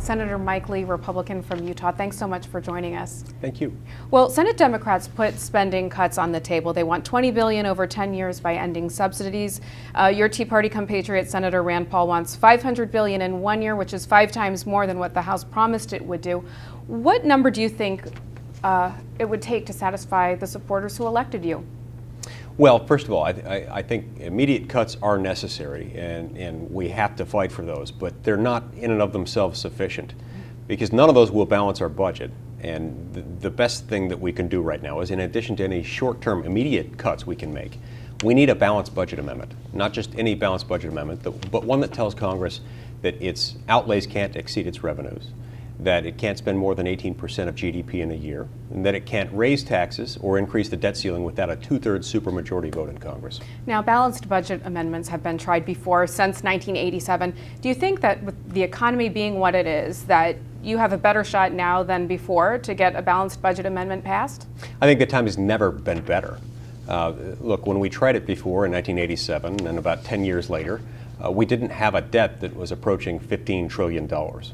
Senator Mike Lee, Republican from Utah. Thanks so much for joining us. Thank you. Well, Senate Democrats put spending cuts on the table. They want $20 billion over 10 years by ending subsidies. Your Tea Party compatriot, Senator Rand Paul, wants $500 billion in 1 year, which is 5 times more than what the House promised it would do. What number do you think it would take to satisfy the supporters who elected you? Well, first of all, I think immediate cuts are necessary, and we have to fight for those, but they're not in and of themselves sufficient, because none of those will balance our budget. And the best thing that we can do right now is, in addition to any short-term immediate cuts we can make, we need a balanced budget amendment. Not just any balanced budget amendment, but one that tells Congress that its outlays can't exceed its revenues, that it can't spend more than 18% of GDP in a year, and that it can't raise taxes or increase the debt ceiling without a 2/3 supermajority vote in Congress. Now, balanced budget amendments have been tried before since 1987. Do you think that with the economy being what it is, that you have a better shot now than before to get a balanced budget amendment passed? I think the time has never been better. Look, when we tried it before in 1987, and about 10 years later, we didn't have a debt that was approaching $15 trillion.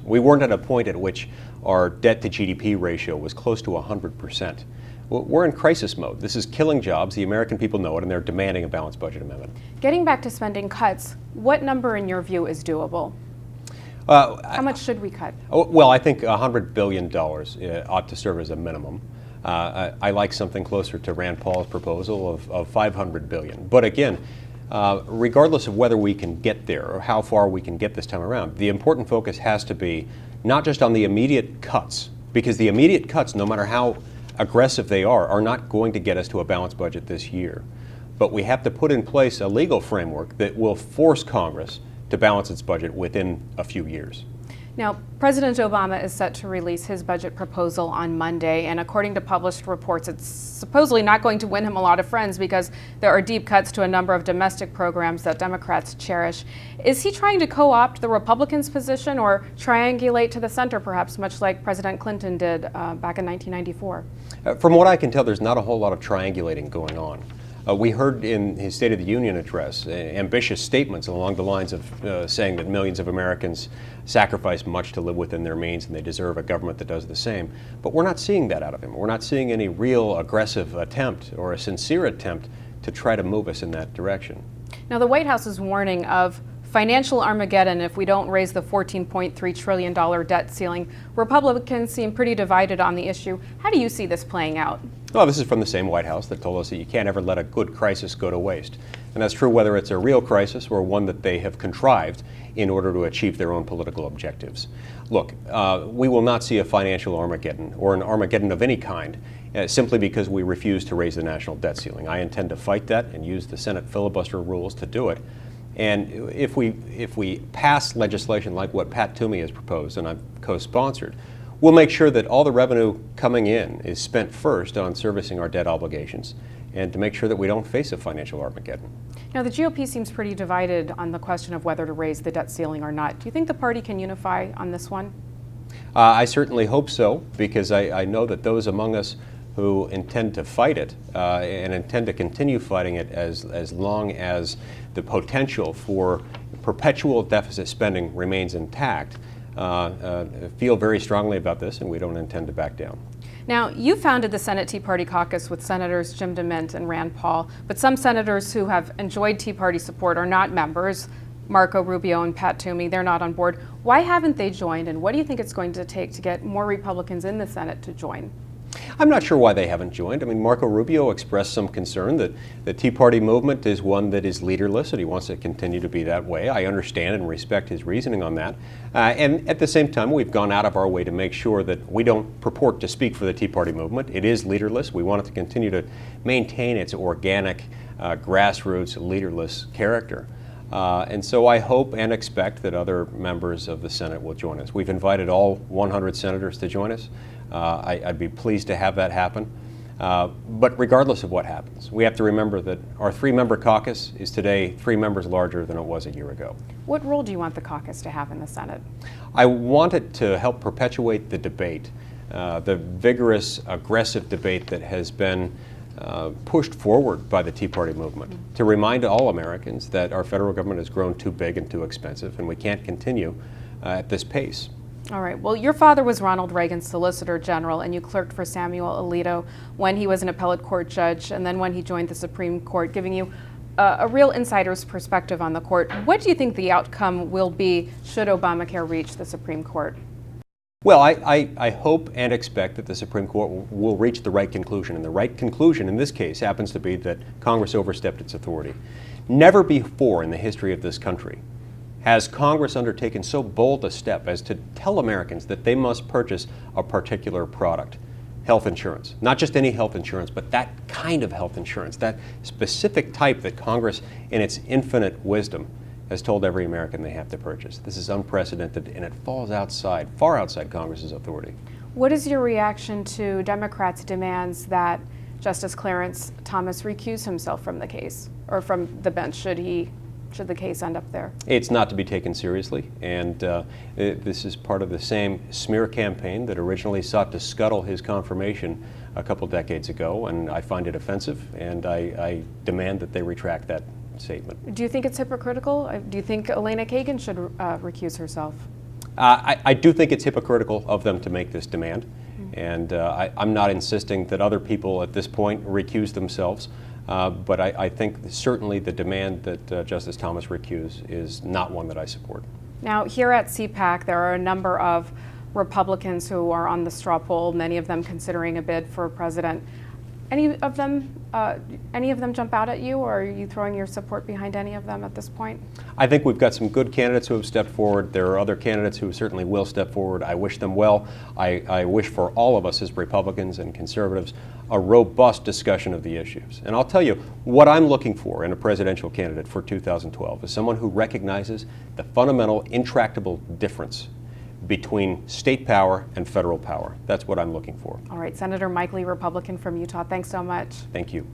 We weren't at a point at which our debt to GDP ratio was close to 100%. We're in crisis mode. This is killing jobs. The American people know it, and they're demanding a balanced budget amendment. Getting back to spending cuts, what number in your view is doable? How much should we cut? Well, I think $100 billion ought to serve as a minimum. I like something closer to Rand Paul's proposal of $500 billion. But again, regardless of whether we can get there or how far we can get this time around, the important focus has to be not just on the immediate cuts, because the immediate cuts, no matter how aggressive they are not going to get us to a balanced budget this year. But we have to put in place a legal framework that will force Congress to balance its budget within a few years. Now, President Obama is set to release his budget proposal on Monday, and according to published reports, it's supposedly not going to win him a lot of friends because there are deep cuts to a number of domestic programs that Democrats cherish. Is he trying to co-opt the Republicans' position or triangulate to the center, perhaps, much like President Clinton did back in 1994? From what I can tell, there's not a whole lot of triangulating going on. We heard in his State of the Union address ambitious statements along the lines of saying that millions of Americans sacrifice much to live within their means and they deserve a government that does the same. But we're not seeing that out of him. We're not seeing any real aggressive attempt or a sincere attempt to try to move us in that direction. Now, the White House is warning of financial Armageddon if we don't raise the $14.3 trillion debt ceiling. Republicans seem pretty divided on the issue. How do you see this playing out? Well, this is from the same White House that told us that you can't ever let a good crisis go to waste. And that's true whether it's a real crisis or one that they have contrived in order to achieve their own political objectives. Look, we will not see a financial Armageddon or an Armageddon of any kind simply because we refuse to raise the national debt ceiling. I intend to fight that and use the Senate filibuster rules to do it. And if we pass legislation like what Pat Toomey has proposed, and I've co-sponsored, we'll make sure that all the revenue coming in is spent first on servicing our debt obligations and to make sure that we don't face a financial Armageddon. Now, the GOP seems pretty divided on the question of whether to raise the debt ceiling or not. Do you think the party can unify on this one? I certainly hope so, because I know that those among us who intend to fight it and intend to continue fighting it as long as the potential for perpetual deficit spending remains intact, feel very strongly about this, and we don't intend to back down. Now, you founded the Senate Tea Party Caucus with Senators Jim DeMint and Rand Paul, but some senators who have enjoyed Tea Party support are not members. Marco Rubio and Pat Toomey, they're not on board. Why haven't they joined, and what do you think it's going to take to get more Republicans in the Senate to join? I'm not sure why they haven't joined. I mean, Marco Rubio expressed some concern that the Tea Party movement is one that is leaderless and he wants to continue to be that way. I understand and respect his reasoning on that. And at the same time, we've gone out of our way to make sure that we don't purport to speak for the Tea Party movement. It is leaderless. We want it to continue to maintain its organic, grassroots, leaderless character. And so I hope and expect that other members of the Senate will join us. We've invited all 100 senators to join us. I'd be pleased to have that happen. But regardless of what happens, we have to remember that our 3-member caucus is today 3 members larger than it was a year ago. What role do you want the caucus to have in the Senate? I want it to help perpetuate the debate, the vigorous, aggressive debate that has been pushed forward by the Tea Party movement, to remind all Americans that our federal government has grown too big and too expensive, and we can't continue at this pace. All right. Well, your father was Ronald Reagan's Solicitor General, and you clerked for Samuel Alito when he was an appellate court judge, and then when he joined the Supreme Court, giving you a real insider's perspective on the court. What do you think the outcome will be should Obamacare reach the Supreme Court? Well, I hope and expect that the Supreme Court will reach the right conclusion. And the right conclusion in this case happens to be that Congress overstepped its authority. Never before in the history of this country has Congress undertaken so bold a step as to tell Americans that they must purchase a particular product, health insurance. Not just any health insurance, but that kind of health insurance, that specific type that Congress, in its infinite wisdom, has told every American they have to purchase. This is unprecedented, and it falls outside, far outside Congress's authority. What is your reaction to Democrats' demands that Justice Clarence Thomas recuse himself from the case, or from the bench, should the case end up there? It's not to be taken seriously, and this is part of the same smear campaign that originally sought to scuttle his confirmation a couple decades ago, and I find it offensive, and I demand that they retract that statement. Do you think it's hypocritical? Do you think Elena Kagan should recuse herself? I do think it's hypocritical of them to make this demand, and I'm not insisting that other people at this point recuse themselves, but I think certainly the demand that Justice Thomas recuse is not one that I support. Now, here at CPAC, there are a number of Republicans who are on the straw poll, many of them considering a bid for president. Any of them jump out at you, or are you throwing your support behind any of them at this point? I think we've got some good candidates who have stepped forward. There are other candidates who certainly will step forward. I wish them well. I wish for all of us as Republicans and conservatives a robust discussion of the issues. And I'll tell you, what I'm looking for in a presidential candidate for 2012 is someone who recognizes the fundamental, intractable difference between state power and federal power. That's what I'm looking for. All right, Senator Mike Lee, Republican from Utah, thanks so much. Thank you.